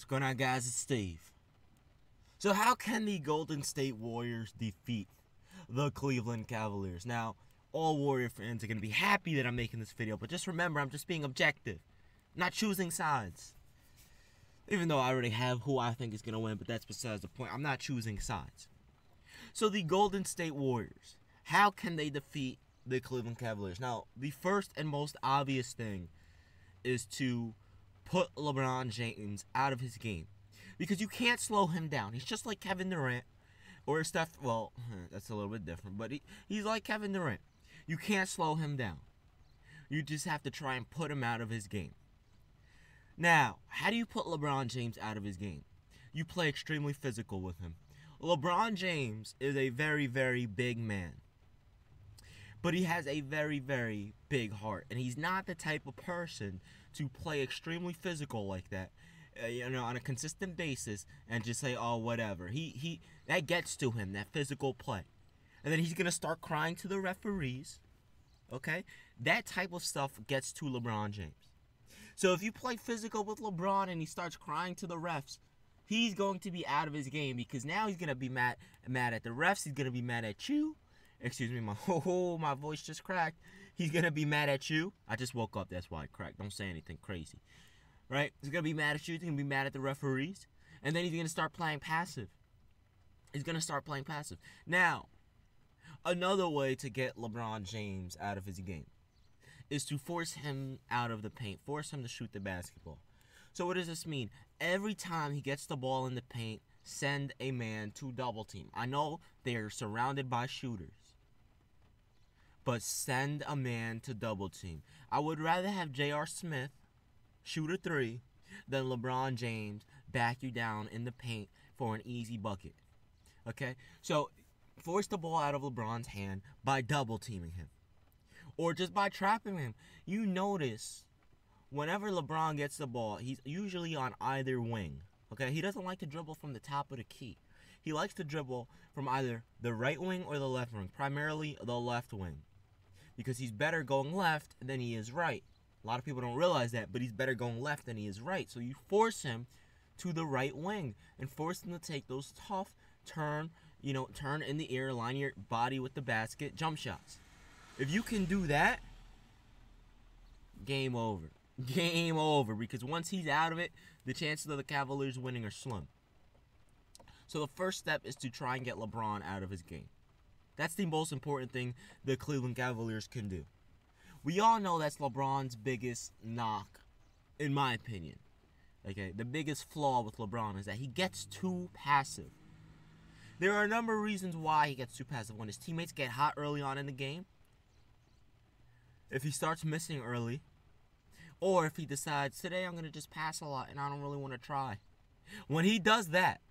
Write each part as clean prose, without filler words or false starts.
What's going on, guys? It's Steve. So how can the Golden State Warriors defeat the Cleveland Cavaliers? Now, all Warrior fans are going to be happy that I'm making this video, but just remember, I'm just being objective. I'm not choosing sides. Even though I already have who I think is going to win, but that's besides the point. I'm not choosing sides. So the Golden State Warriors, how can they defeat the Cleveland Cavaliers? Now, the first and most obvious thing is to put LeBron James out of his game. Because you can't slow him down. He's just like Kevin Durant or Steph. Well, that's a little bit different, but he's like Kevin Durant. You can't slow him down. You just have to try and put him out of his game. Now, how do you put LeBron James out of his game? You play extremely physical with him. LeBron James is a very, very big man. But he has a very, very big heart. And he's not the type of person to play extremely physical like that, on a consistent basis and just say, oh, whatever. That gets to him, that physical play. And then he's going to start crying to the referees. Okay? That type of stuff gets to LeBron James. So if you play physical with LeBron and he starts crying to the refs, he's going to be out of his game because now he's going to be mad at the refs. He's going to be mad at you. Excuse me, my voice just cracked. He's going to be mad at you. I just woke up, that's why I cracked. Don't say anything crazy. Right? He's going to be mad at you. He's going to be mad at the referees. And then he's going to start playing passive. He's going to start playing passive. Now, another way to get LeBron James out of his game is to force him out of the paint. Force him to shoot the basketball. So what does this mean? Every time he gets the ball in the paint, send a man to double team. I know they're surrounded by shooters, but send a man to double team. I would rather have J.R. Smith shoot a three than LeBron James back you down in the paint for an easy bucket. Okay? So force the ball out of LeBron's hand by double teaming him. Or just by trapping him. You notice whenever LeBron gets the ball, he's usually on either wing. Okay? He doesn't like to dribble from the top of the key. He likes to dribble from either the right wing or the left wing. Primarily the left wing. Because he's better going left than he is right. A lot of people don't realize that, but he's better going left than he is right. So you force him to the right wing and force him to take those tough turn in the air, line your body with the basket, jump shots. If you can do that, game over. Game over, because once he's out of it, the chances of the Cavaliers winning are slim. So the first step is to try and get LeBron out of his game. That's the most important thing the Cleveland Cavaliers can do. We all know that's LeBron's biggest knock, in my opinion. Okay, the biggest flaw with LeBron is that he gets too passive. There are a number of reasons why he gets too passive. When his teammates get hot early on in the game, if he starts missing early, or if he decides, today I'm going to just pass a lot and I don't really want to try. When he does that,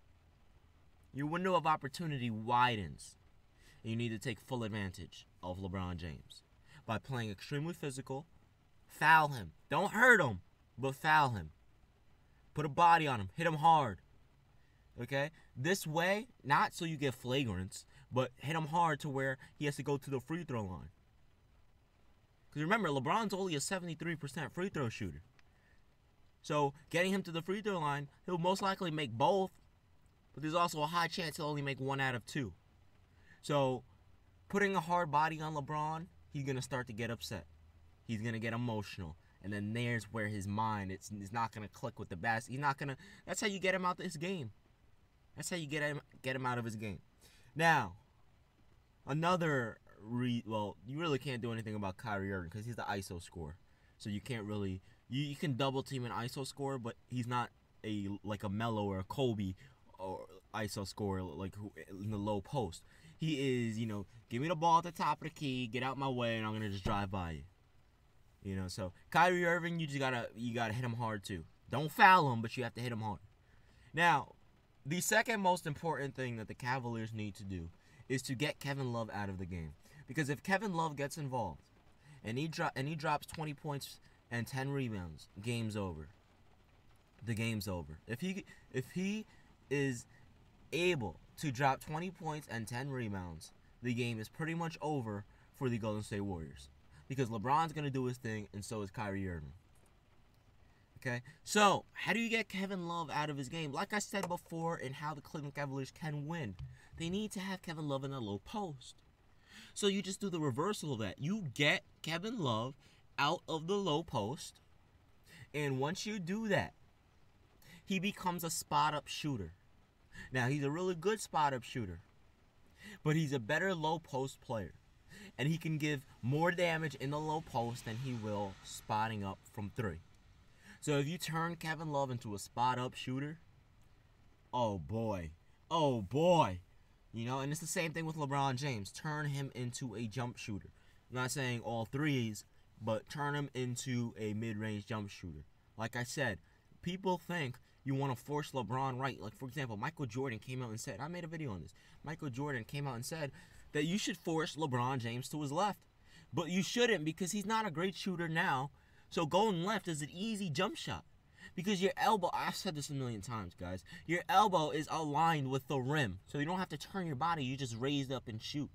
your window of opportunity widens. And you need to take full advantage of LeBron James by playing extremely physical. Foul him. Don't hurt him, but foul him. Put a body on him. Hit him hard. Okay? This way, not so you get flagrants, but hit him hard to where he has to go to the free throw line. Because remember, LeBron's only a 73% free throw shooter. So, getting him to the free throw line, he'll most likely make both. But there's also a high chance he'll only make 1 out of 2. So, putting a hard body on LeBron, he's going to start to get upset. He's going to get emotional. And then there's where his mind, it's not going to click with the basket. He's not going to, that's how you get him out of his game. That's how you get him out of his game. Now, another, you really can't do anything about Kyrie Irving because he's the ISO scorer. So you can't really, you can double team an ISO scorer, but he's not like a Melo or a Kobe or ISO scorer like in the low post. He is, give me the ball at the top of the key, get out my way, and I'm gonna just drive by you. So Kyrie Irving, you gotta hit him hard too. Don't foul him, but you have to hit him hard. Now, the second most important thing that the Cavaliers need to do is to get Kevin Love out of the game. Because if Kevin Love gets involved and he drops 20 points and 10 rebounds, game's over. The game's over. If he is able to drop 20 points and 10 rebounds, the game is pretty much over for the Golden State Warriors. Because LeBron's going to do his thing, and so is Kyrie Irving. Okay, so how do you get Kevin Love out of his game? Like I said before, and how the Cleveland Cavaliers can win, they need to have Kevin Love in the low post. So you just do the reversal of that. You get Kevin Love out of the low post, and once you do that, he becomes a spot-up shooter. Now, he's a really good spot-up shooter, but he's a better low post player, and he can give more damage in the low post than he will spotting up from three. So if you turn Kevin Love into a spot-up shooter, oh boy, oh boy. You know, and it's the same thing with LeBron James. Turn him into a jump shooter. I'm not saying all threes, but turn him into a mid-range jump shooter. Like I said, people think you want to force LeBron right. Like, for example, Michael Jordan came out and said, I made a video on this. Michael Jordan came out and said that you should force LeBron James to his left. But you shouldn't, because he's not a great shooter now. So going left is an easy jump shot. Because your elbow, I've said this a million times, guys. Your elbow is aligned with the rim. So you don't have to turn your body. You just raise it up and shoot.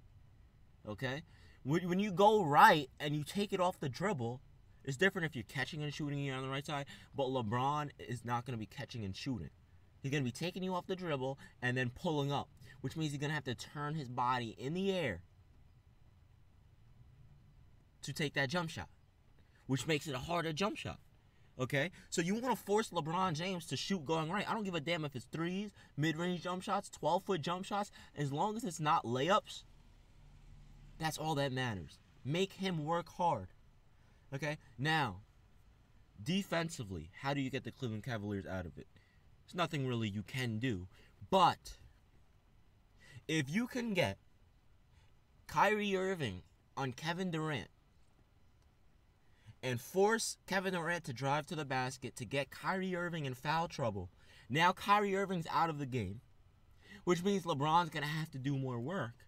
Okay? When you go right and you take it off the dribble, it's different if you're catching and shooting you on the right side. But LeBron is not going to be catching and shooting. He's going to be taking you off the dribble and then pulling up. Which means he's going to have to turn his body in the air to take that jump shot. Which makes it a harder jump shot. Okay? So you want to force LeBron James to shoot going right. I don't give a damn if it's threes, mid-range jump shots, 12-foot jump shots. As long as it's not layups, that's all that matters. Make him work hard. Okay? Now, defensively, how do you get the Cleveland Cavaliers out of it? There's nothing really you can do. But if you can get Kyrie Irving on Kevin Durant, and force Kevin Durant to drive to the basket to get Kyrie Irving in foul trouble. Now Kyrie Irving's out of the game, which means LeBron's going to have to do more work.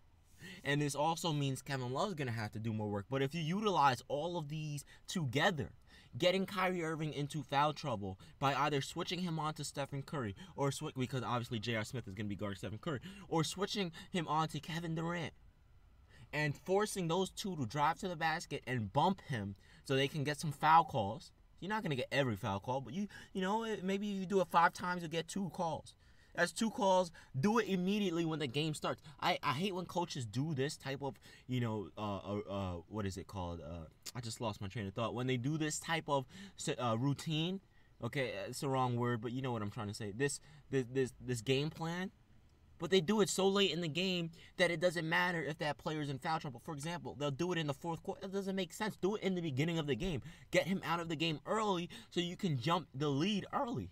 And this also means Kevin Love's going to have to do more work. But if you utilize all of these together, getting Kyrie Irving into foul trouble by either switching him on to Stephen Curry, or because obviously J.R. Smith is going to be guarding Stephen Curry, or switching him on to Kevin Durant, and forcing those two to drive to the basket and bump him so they can get some foul calls. You're not going to get every foul call, but you know, maybe if you do it 5 times, you'll get 2 calls. That's 2 calls. Do it immediately when the game starts. I hate when coaches do this type of, you know, what is it called? I just lost my train of thought. When they do this type of routine, okay, it's the wrong word, but you know what I'm trying to say. This game plan. But they do it so late in the game that it doesn't matter if that player's in foul trouble. For example, they'll do it in the 4th quarter. That doesn't make sense. Do it in the beginning of the game. Get him out of the game early so you can jump the lead early.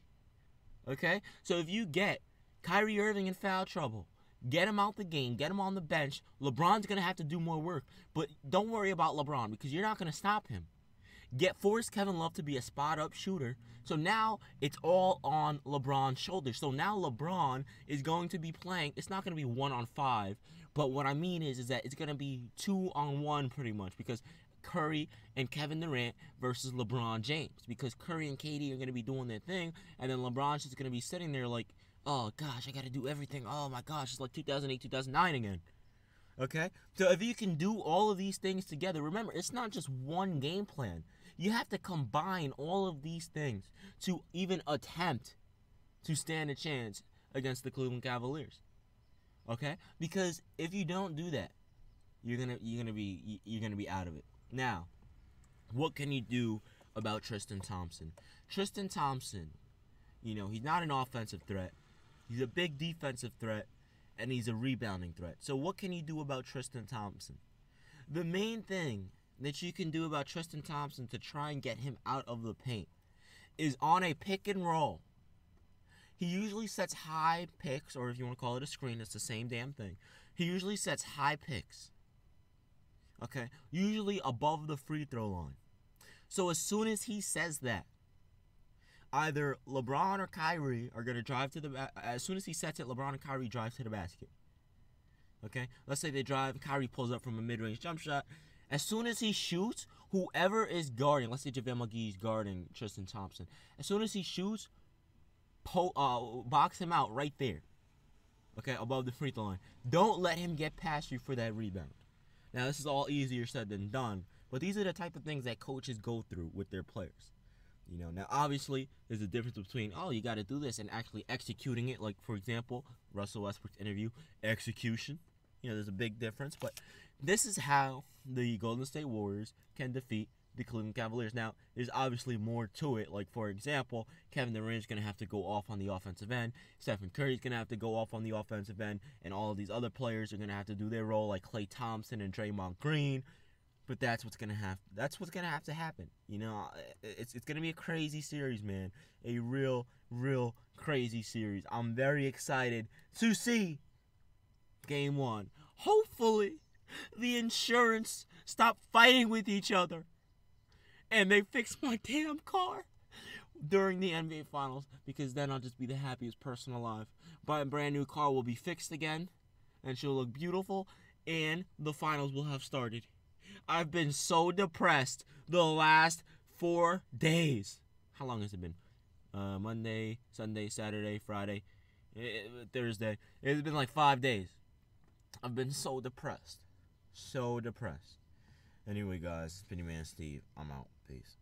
Okay? So if you get Kyrie Irving in foul trouble, get him out the game, get him on the bench, LeBron's going to have to do more work. But don't worry about LeBron because you're not going to stop him. Force Kevin Love to be a spot-up shooter. So now it's all on LeBron's shoulders. So now LeBron is going to be playing. It's not going to be 1-on-5. But what I mean is that it's going to be 2-on-1 pretty much. Because Curry and Kevin Durant versus LeBron James. Because Curry and KD are going to be doing their thing. And then LeBron's just going to be sitting there like, oh, gosh, I got to do everything. Oh, my gosh, it's like 2008, 2009 again. Okay? So if you can do all of these things together, remember, it's not just one game plan. You have to combine all of these things to even attempt to stand a chance against the Cleveland Cavaliers. Okay? Because if you don't do that, you're gonna be out of it. Now, what can you do about Tristan Thompson? Tristan Thompson, you know, he's not an offensive threat. He's a big defensive threat, and he's a rebounding threat. So what can you do about Tristan Thompson? The main thing that you can do about Tristan Thompson to try and get him out of the paint is on a pick and roll. He usually sets high picks, or if you want to call it a screen, it's the same damn thing. He usually sets high picks. Okay? Usually above the free throw line. So as soon as he says that, either LeBron or Kyrie are going to drive to the as soon as he sets it, LeBron and Kyrie drive to the basket. Okay? Let's say they drive, Kyrie pulls up from a mid-range jump shot. As soon as he shoots, whoever is guarding, let's say JaVale McGee's guarding Tristan Thompson. As soon as he shoots, box him out right there. Okay, above the free throw line. Don't let him get past you for that rebound. Now, this is all easier said than done, but these are the type of things that coaches go through with their players. Now obviously there's a difference between, oh, you got to do this and actually executing it. Like, for example, Russell Westbrook's interview, execution. There's a big difference. But this is how the Golden State Warriors can defeat the Cleveland Cavaliers. Now, there's obviously more to it. Like, for example, Kevin Durant is going to have to go off on the offensive end. Stephen Curry is going to have to go off on the offensive end. And all of these other players are going to have to do their role, like Klay Thompson and Draymond Green. But that's what's gonna have to happen. It's gonna be a crazy series, man. A real crazy series. I'm very excited to see Game 1. Hopefully, the insurance stop fighting with each other, and they fix my damn car during the NBA Finals, because then I'll just be the happiest person alive. My brand new car will be fixed again, and she'll look beautiful, and the finals will have started. I've been so depressed the last 4 days. How long has it been? Monday, Sunday, Saturday, Friday, Thursday. It's been like 5 days. I've been so depressed. So depressed. Anyway, guys, it's been your man Steve. I'm out. Peace.